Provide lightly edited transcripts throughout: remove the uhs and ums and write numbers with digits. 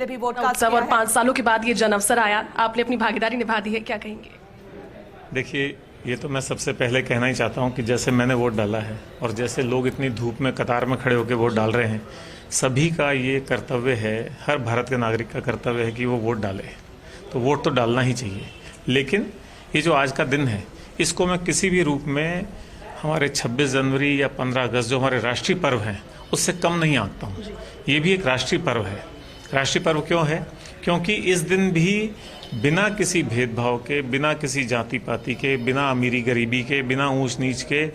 भी वोट उत्सव और 5 सालों के बाद ये जन अवसर आया, आपने अपनी भागीदारी निभा दी है, क्या कहेंगे? देखिए, ये तो मैं सबसे पहले कहना ही चाहता हूँ कि जैसे मैंने वोट डाला है और जैसे लोग इतनी धूप में कतार में खड़े होकर वोट डाल रहे हैं, सभी का ये कर्तव्य है, हर भारत के नागरिक का कर्तव्य है कि वो वोट डाले। तो वोट तो डालना ही चाहिए, लेकिन ये जो आज का दिन है इसको मैं किसी भी रूप में हमारे 26 जनवरी या 15 अगस्त जो हमारे राष्ट्रीय पर्व हैं उससे कम नहीं आंकता हूँ। ये भी एक राष्ट्रीय पर्व है। राष्ट्रीय पर्व क्यों है? क्योंकि इस दिन भी बिना किसी भेदभाव के, बिना किसी जाति पाति के, बिना अमीरी गरीबी के, बिना ऊंच नीच के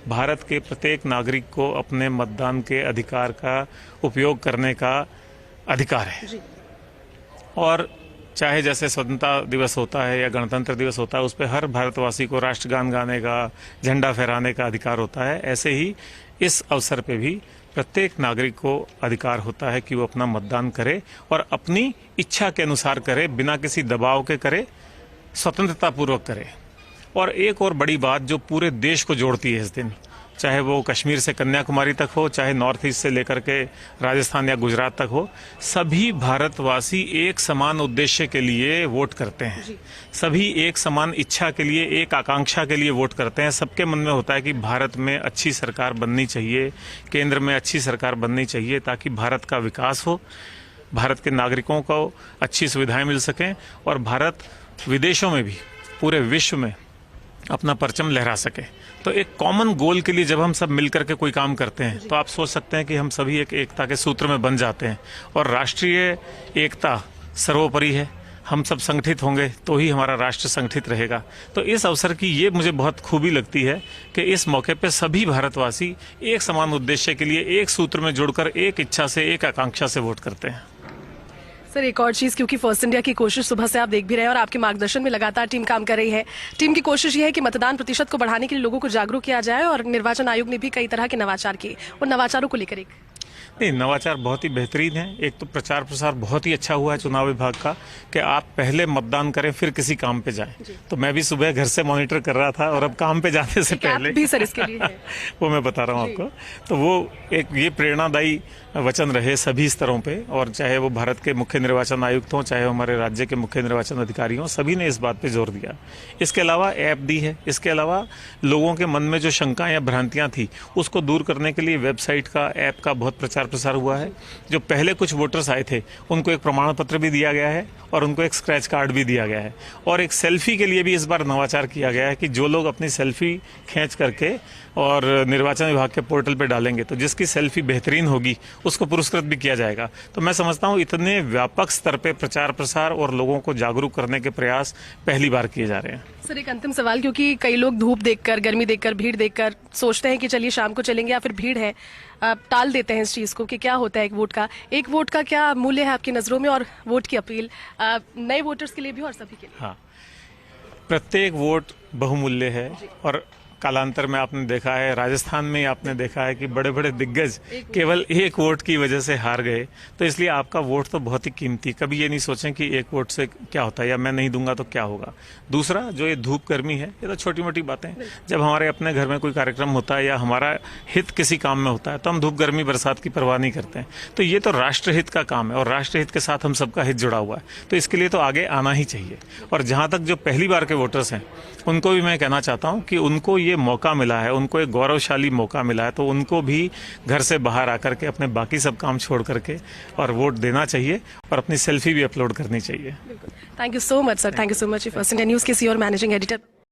भारत के प्रत्येक नागरिक को अपने मतदान के अधिकार का उपयोग करने का अधिकार है। और चाहे जैसे स्वतंत्रता दिवस होता है या गणतंत्र दिवस होता है, उस पर हर भारतवासी को राष्ट्रगान गाने का, झंडा फहराने का अधिकार होता है, ऐसे ही इस अवसर पे भी प्रत्येक नागरिक को अधिकार होता है कि वो अपना मतदान करे और अपनी इच्छा के अनुसार करे, बिना किसी दबाव के करे, स्वतंत्रता पूर्वक करे। और एक और बड़ी बात जो पूरे देश को जोड़ती है इस दिन, चाहे वो कश्मीर से कन्याकुमारी तक हो, चाहे नॉर्थ ईस्ट से लेकर के राजस्थान या गुजरात तक हो, सभी भारतवासी एक समान उद्देश्य के लिए वोट करते हैं। सभी एक समान इच्छा के लिए, एक आकांक्षा के लिए वोट करते हैं। सबके मन में होता है कि भारत में अच्छी सरकार बननी चाहिए, केंद्र में अच्छी सरकार बननी चाहिए, ताकि भारत का विकास हो, भारत के नागरिकों को अच्छी सुविधाएं मिल सकें और भारत विदेशों में भी, पूरे विश्व में अपना परचम लहरा सके। तो एक कॉमन गोल के लिए जब हम सब मिलकर के कोई काम करते हैं तो आप सोच सकते हैं कि हम सभी एक एकता के सूत्र में बन जाते हैं और राष्ट्रीय एकता सर्वोपरि है। हम सब संगठित होंगे तो ही हमारा राष्ट्र संगठित रहेगा। तो इस अवसर की ये मुझे बहुत खूबी लगती है कि इस मौके पे सभी भारतवासी एक समान उद्देश्य के लिए एक सूत्र में जुड़कर एक इच्छा से, एक आकांक्षा से वोट करते हैं। सर, एक और चीज़, क्योंकि फर्स्ट इंडिया की कोशिश सुबह से आप देख भी रहे हैं और आपके मार्गदर्शन में लगातार टीम काम कर रही है। टीम की कोशिश ये है कि मतदान प्रतिशत को बढ़ाने के लिए लोगों को जागरूक किया जाए और निर्वाचन आयोग ने भी कई तरह के नवाचार किए। उन नवाचारों को लेकर नहीं, नवाचार बहुत ही बेहतरीन है। एक तो प्रचार प्रसार बहुत ही अच्छा हुआ है चुनाव विभाग का कि आप पहले मतदान करें फिर किसी काम पे जाएं। तो मैं भी सुबह घर से मॉनिटर कर रहा था और अब काम पे जाने से पहले भी सर इसके लिए है। वो मैं बता रहा हूँ आपको। तो वो एक ये प्रेरणादायी वचन रहे सभी स्तरों पे, और चाहे वो भारत के मुख्य निर्वाचन आयुक्त हों, चाहे हमारे राज्य के मुख्य निर्वाचन अधिकारी हों, सभी ने इस बात पे जोर दिया। इसके अलावा ऐप दी है। इसके अलावा लोगों के मन में जो शंकाएं या भ्रांतियां थी उसको दूर करने के लिए वेबसाइट का, ऐप का बहुत प्रचार प्रसार हुआ है। जो पहले कुछ वोटर्स आए थे उनको एक प्रमाण पत्र भी दिया गया है और उनको एक स्क्रैच कार्ड भी दिया गया है। और एक सेल्फी के लिए भी इस बार नवाचार किया गया है कि जो लोग अपनी सेल्फी खींच करके और निर्वाचन विभाग के पोर्टल पे डालेंगे तो जिसकी सेल्फी बेहतरीन होगी उसको पुरस्कृत भी किया जाएगा। तो मैं समझता हूँ इतने व्यापक स्तर पे प्रचार प्रसार और लोगों को जागरूक करने के प्रयास पहली बार किए जा रहे हैं। सर, एक अंतिम सवाल, क्योंकि कई लोग धूप देखकर, गर्मी देखकर, भीड़ देखकर सोचते हैं कि चलिए शाम को चलेंगे या फिर भीड़ है, टाल देते हैं इस चीज़ को कि क्या होता है एक वोट का क्या मूल्य है आपकी नज़रों में, और वोट की अपील नए वोटर्स के लिए भी और सभी के लिए? हाँ, प्रत्येक वोट बहुमूल्य है और कालांतर में आपने देखा है, राजस्थान में आपने देखा है कि बड़े बड़े दिग्गज केवल एक वोट की वजह से हार गए। तो इसलिए आपका वोट तो बहुत ही कीमती। कभी ये नहीं सोचें कि एक वोट से क्या होता है या मैं नहीं दूंगा तो क्या होगा। दूसरा, जो ये धूप गर्मी है, ये तो छोटी मोटी बातें। जब हमारे अपने घर में कोई कार्यक्रम होता है या हमारा हित किसी काम में होता है तो हम धूप गर्मी बरसात की परवाह नहीं करते हैं। तो ये तो राष्ट्रहित का काम है और राष्ट्रहित के साथ हम सबका हित जुड़ा हुआ है, तो इसके लिए तो आगे आना ही चाहिए। और जहाँ तक जो पहली बार के वोटर्स हैं उनको भी मैं कहना चाहता हूँ कि उनको ये मौका मिला है, उनको एक गौरवशाली मौका मिला है, तो उनको भी घर से बाहर आकर के अपने बाकी सब काम छोड़ करके और वोट देना चाहिए और अपनी सेल्फी भी अपलोड करनी चाहिए। Thank you so much sir, thank you so much. First India news के CEO और मैनेजिंग एडिटर